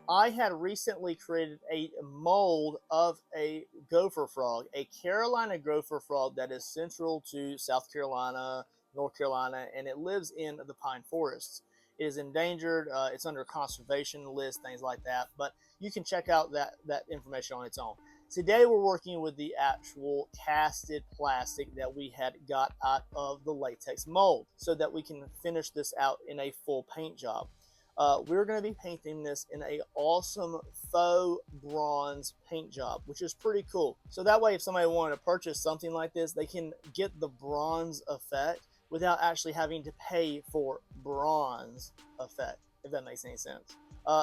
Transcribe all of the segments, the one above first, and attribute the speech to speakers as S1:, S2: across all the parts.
S1: I had recently created a mold of a gopher frog, a Carolina gopher frog that is central to South Carolina, North Carolina, and it lives in the pine forests. It is endangered. It's under a conservation list, things like that. But you can check out that information on its own. Today we're working with the actual casted plastic that we had got out of the latex mold, so that we can finish this out in a full paint job. We're going to be painting this in a awesome faux bronze paint job, which is pretty cool. So that way, if somebody wanted to purchase something like this, they can get the bronze effect without actually having to pay for bronze effect, if that makes any sense.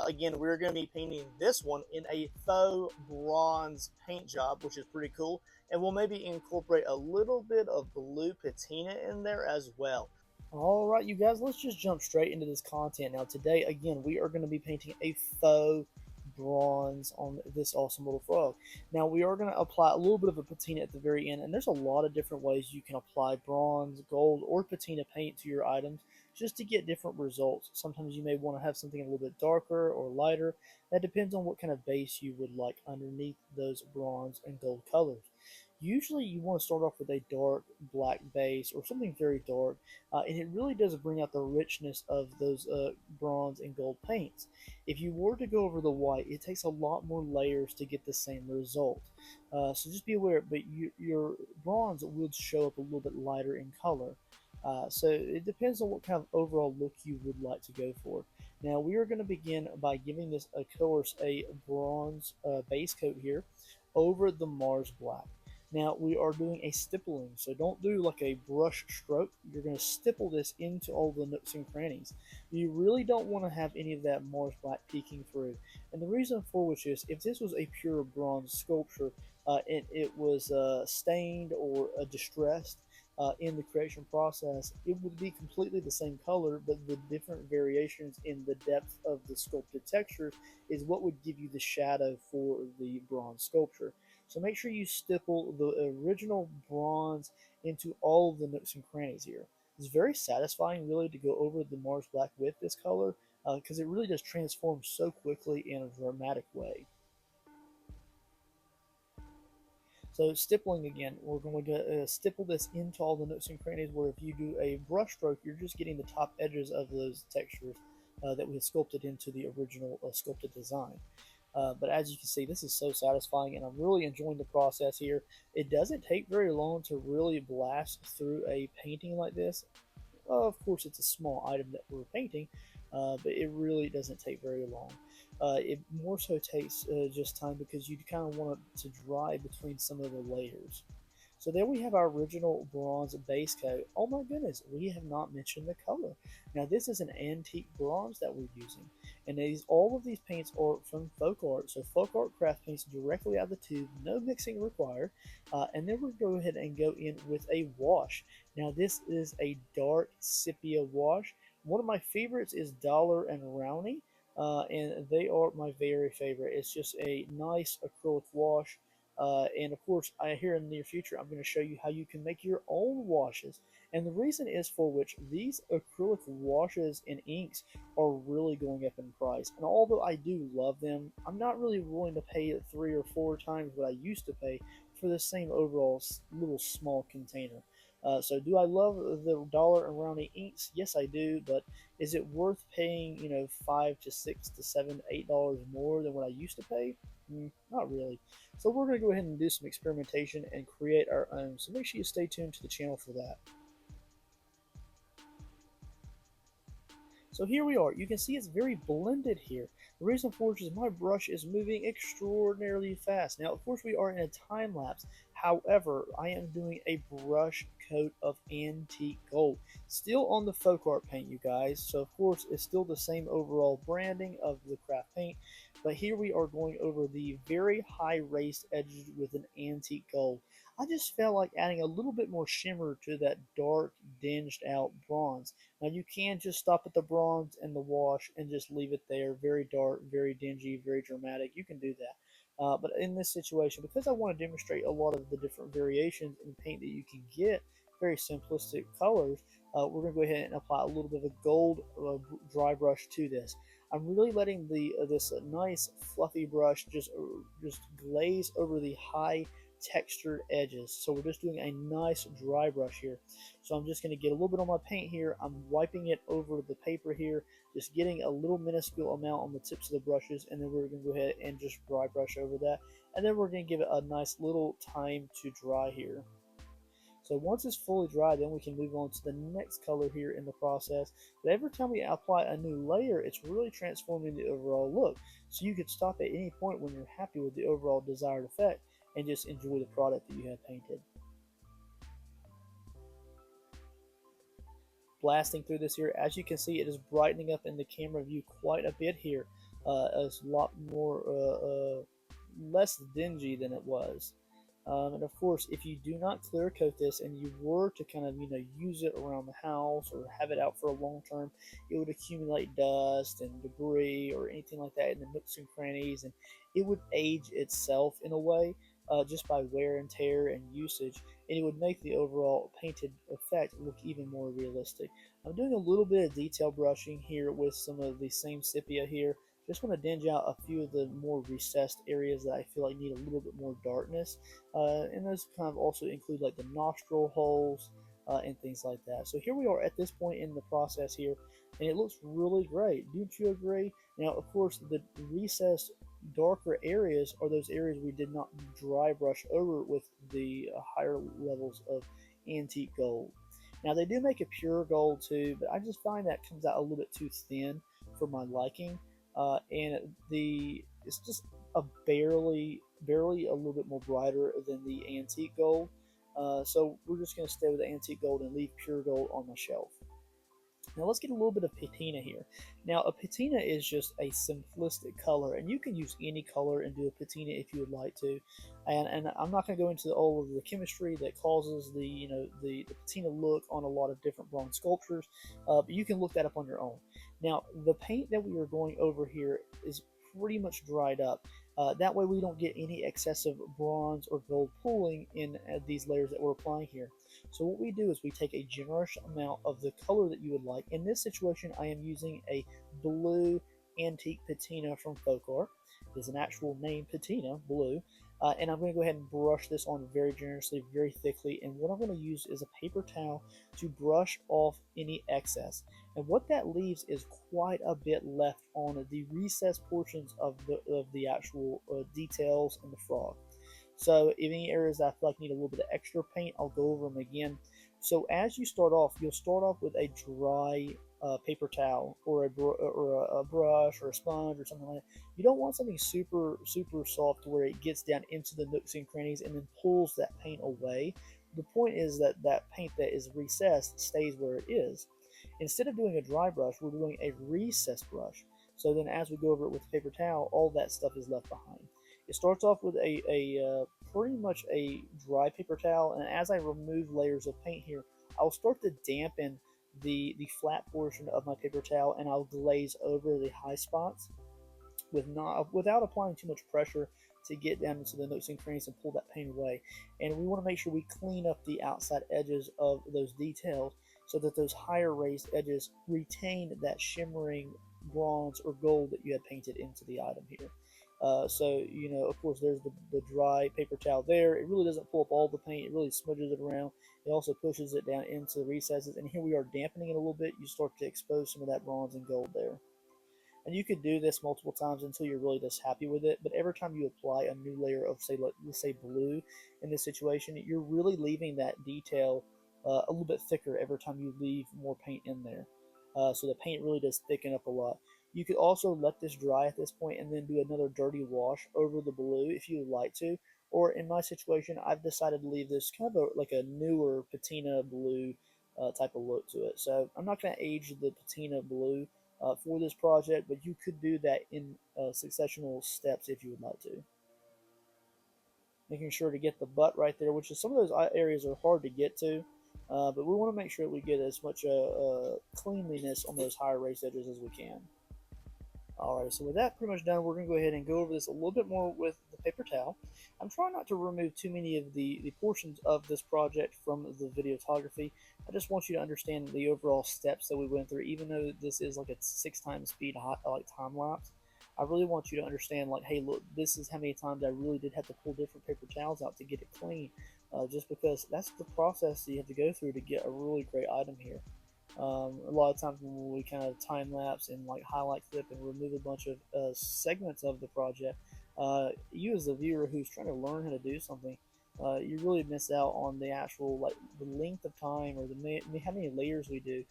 S1: Again, we're going to be painting this one in a faux bronze paint job, which is pretty cool. And we'll maybe incorporate a little bit of blue patina in there as well. All right, you guys, let's just jump straight into this content. Now, today, again, we are going to be painting a faux bronze on this awesome little frog. Now, we are going to apply a little bit of a patina at the very end, and there's a lot of different ways you can apply bronze, gold, or patina paint to your items just to get different results. Sometimes you may want to have something a little bit darker or lighter. That depends on what kind of base you would like underneath those bronze and gold colors. Usually you want to start off with a dark black base or something very dark, and it really does bring out the richness of those bronze and gold paints. If you were to go over the white, it takes a lot more layers to get the same result. So just be aware, but your bronze would show up a little bit lighter in color. So it depends on what kind of overall look you would like to go for. Now we are going to begin by giving this, of course, a bronze base coat here over the Mars Black. Now we are doing a stippling, so don't do like a brush stroke. You're going to stipple this into all the nooks and crannies. You really don't want to have any of that Mars Black peeking through. And the reason for which is, if this was a pure bronze sculpture and it was stained or distressed in the creation process, it would be completely the same color, but the different variations in the depth of the sculpted textures is what would give you the shadow for the bronze sculpture. So make sure you stipple the original bronze into all of the nooks and crannies here. It's very satisfying, really, to go over the Mars Black with this color because it really does transform so quickly in a dramatic way. So stippling again, we're going to stipple this into all the nooks and crannies, where if you do a brush stroke, you're just getting the top edges of those textures that we had sculpted into the original sculpted design. But as you can see, this is so satisfying, and I'm really enjoying the process here. It doesn't take very long to really blast through a painting like this. Of course, it's a small item that we're painting, but it really doesn't take very long. It more so takes just time because you kind of want it to dry between some of the layers. So there we have our original bronze base coat. Oh my goodness, we have not mentioned the color. Now this is an antique bronze that we're using. And all of these paints are from Folk Art. So Folk Art craft paints directly out of the tube, no mixing required. And then we'll go ahead and go in with a wash. Now this is a dark sepia wash. One of my favorites is Dollar and Rowney. And they are my very favorite. It's just a nice acrylic wash. And of course, here in the near future, I'm going to show you how you can make your own washes. And the reason is for which these acrylic washes and inks are really going up in price. And although I do love them, I'm not really willing to pay 3 or 4 times what I used to pay for the same overall little small container. So do I love the Dollar and Rowney inks? Yes, I do. But is it worth paying, $5 to $6 to $7 to $8 more than what I used to pay? Not really. So we're going to go ahead and do some experimentation and create our own. So make sure you stay tuned to the channel for that. So here we are. You can see it's very blended here. The reason for which is my brush is moving extraordinarily fast. Now, of course, we are in a time lapse. However, I am doing a brush coat of antique gold. Still on the folk art paint, you guys. So, of course, it's still the same overall branding of the craft paint. But here we are going over the very high raised edges with an antique gold. I just felt like adding a little bit more shimmer to that dark, dinged out bronze. Now you can just stop at the bronze and the wash and just leave it there. Very dark, very dingy, very dramatic. You can do that. But in this situation, because I want to demonstrate a lot of the different variations in paint that you can get, very simplistic colors, we're going to go ahead and apply a little bit of a gold dry brush to this. I'm really letting the this nice fluffy brush just glaze over the high textured edges. So we're just doing a nice dry brush here. So I'm just going to get a little bit on my paint here. I'm wiping it over the paper here, just getting a little minuscule amount on the tips of the brushes, and then we're going to go ahead and just dry brush over that. And then we're going to give it a nice little time to dry here. So once it's fully dry, then we can move on to the next color here in the process. But every time we apply a new layer, it's really transforming the overall look. So you could stop at any point when you're happy with the overall desired effect and just enjoy the product that you have painted. Blasting through this here, as you can see, it is brightening up in the camera view quite a bit here. It's a lot more less dingy than it was. And of course, if you do not clear coat this and you were to kind of use it around the house or have it out for a long term, it would accumulate dust and debris or anything like that in the nooks and crannies, and it would age itself in a way, just by wear and tear and usage, and it would make the overall painted effect look even more realistic. I'm doing a little bit of detail brushing here with some of the same sepia here. Just want to dinge out a few of the more recessed areas that I feel like need a little bit more darkness. And those kind of also include like the nostril holes and things like that. So here we are at this point in the process here, and it looks really great. Don't you agree? Now, of course, the recessed darker areas are those areas we did not dry brush over with the higher levels of antique gold. Now, they do make a pure gold too, but I just find that comes out a little bit too thin for my liking. And it's just a barely a little bit more brighter than the antique gold. So we're just going to stay with the antique gold and leave pure gold on my shelf. Now let's get a little bit of patina here. Now a patina is just a simplistic color, and you can use any color and do a patina if you would like to. And I'm not going to go into all of the chemistry that causes the patina look on a lot of different bronze sculptures, but you can look that up on your own. Now the paint that we are going over here is pretty much dried up. That way we don't get any excessive bronze or gold pooling in these layers that we're applying here. So what we do is we take a generous amount of the color that you would like. In this situation, I am using a blue antique patina from Folk Art. It is an actual name, patina, blue. And I'm going to go ahead and brush this on very generously, very thickly. And what I'm going to use is a paper towel to brush off any excess. And what that leaves is quite a bit left on the recessed portions of the actual details in the frog. So if any areas that I feel like need a little bit of extra paint, I'll go over them again. So as you start off, you'll start off with a dry paper towel or a brush or a sponge or something like that. You don't want something super soft to where it gets down into the nooks and crannies and then pulls that paint away. The point is that that paint that is recessed stays where it is. Instead of doing a dry brush, we're doing a recessed brush. So then as we go over it with a paper towel, all that stuff is left behind. It starts off with a pretty much a dry paper towel, and as I remove layers of paint here, I'll start to dampen the flat portion of my paper towel, and I'll glaze over the high spots without applying too much pressure to get down into the nooks and crannies and pull that paint away. And we want to make sure we clean up the outside edges of those details so that those higher raised edges retain that shimmering bronze or gold that you had painted into the item here. So, of course, there's the dry paper towel there. It really doesn't pull up all the paint. It really smudges it around. It also pushes it down into the recesses. And here we are dampening it a little bit. You start to expose some of that bronze and gold there. And you could do this multiple times until you're really just happy with it. But every time you apply a new layer of, let's say blue in this situation, you're really leaving that detail a little bit thicker every time you leave more paint in there. So the paint really does thicken up a lot. You could also let this dry at this point and then do another dirty wash over the blue if you would like to. Or in my situation, I've decided to leave this kind of like a newer patina blue type of look to it. So I'm not going to age the patina blue for this project, but you could do that in successional steps if you would like to. Making sure to get the butt right there, which is some of those areas are hard to get to, but we want to make sure that we get as much cleanliness on those higher raised edges as we can. Alright, so with that pretty much done, we're going to go ahead and go over this a little bit more with the paper towel. I'm trying not to remove too many of the portions of this project from the videography. I just want you to understand the overall steps that we went through, even though this is like a 6 times speed like time lapse. I really want you to understand, like, hey, look, this is how many times I really did have to pull different paper towels out to get it clean, just because that's the process that you have to go through to get a really great item here. A lot of times when we kind of time lapse and like highlight clip and remove a bunch of segments of the project, you as the viewer who's trying to learn how to do something, you really miss out on the actual like the length of time or how many layers we do.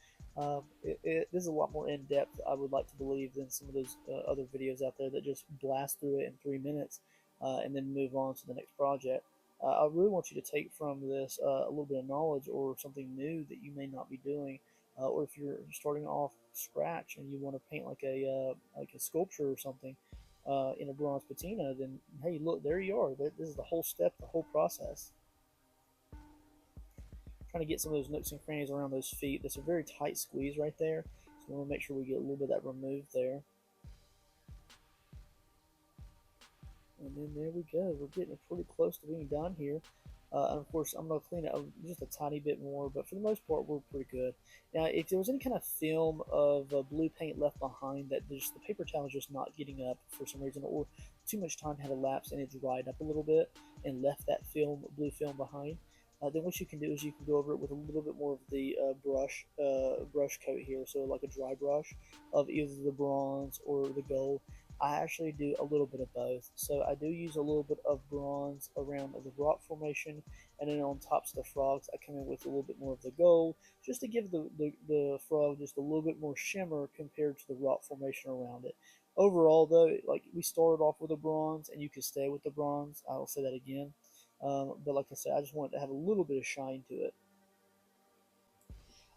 S1: This is a lot more in depth, I would like to believe, than some of those other videos out there that just blast through it in 3 minutes and then move on to the next project. I really want you to take from this a little bit of knowledge or something new that you may not be doing, or if you're starting off scratch and you want to paint like a sculpture or something in a bronze patina, then hey, look, there you are. This is the whole step, the whole process. Trying to get some of those nooks and crannies around those feet. That's a very tight squeeze right there, so we want to make sure we get a little bit of that removed there. And then there we go. We're getting pretty close to being done here. And of course, I'm going to clean it up just a tiny bit more, but for the most part, we're pretty good. Now, if there was any kind of film of blue paint left behind that just the paper towel is just not getting up for some reason, or too much time had elapsed and it dried up a little bit and left that blue film behind, then what you can do is you can go over it with a little bit more of the brush coat here, so like a dry brush of either the bronze or the gold. I actually do a little bit of both. So I do use a little bit of bronze around the rock formation, and then on tops of the frogs, I come in with a little bit more of the gold, just to give the frog just a little bit more shimmer compared to the rock formation around it. Overall, though, like we started off with a bronze, and you can stay with the bronze. I'll say that again. But like I said, I just want it to have a little bit of shine to it.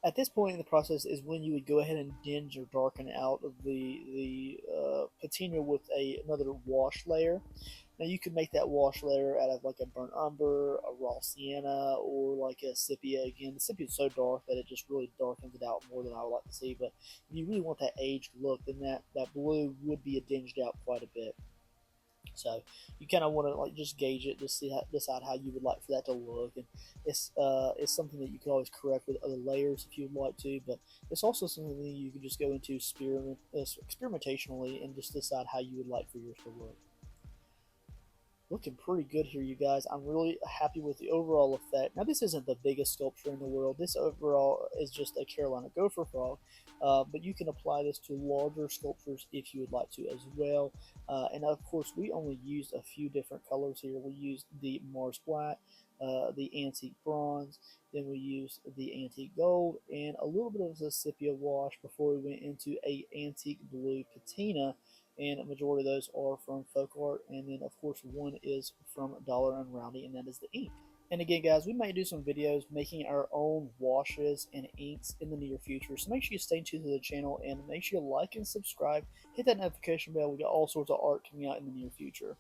S1: At this point in the process is when you would go ahead and dinge or darken out of the patina with another wash layer. Now you could make that wash layer out of like a burnt umber, a raw sienna, or like a sepia. Again, the sepia is so dark that it just really darkens it out more than I would like to see. But if you really want that aged look, then that blue would be dinged out quite a bit. So you kind of want to like just gauge it, just decide how you would like for that to look, and it's something that you can always correct with other layers if you'd like to. But it's also something that you can just go into experimentationally and just decide how you would like for yours to look. Looking pretty good here, you guys. I'm really happy with the overall effect. Now, this isn't the biggest sculpture in the world. This overall is just a Carolina gopher frog, but you can apply this to larger sculptures if you would like to as well. And of course, we only used a few different colors here. We used the Mars Black, the Antique Bronze, then we used the Antique Gold, and a little bit of the sepia wash before we went into a Antique Blue Patina, and a majority of those are from Folk Art, and then of course one is from Dollar and Roundy, and that is the ink. And again, guys, we might do some videos making our own washes and inks in the near future, so make sure you stay tuned to the channel and make sure you like and subscribe, hit that notification bell. We got all sorts of art coming out in the near future.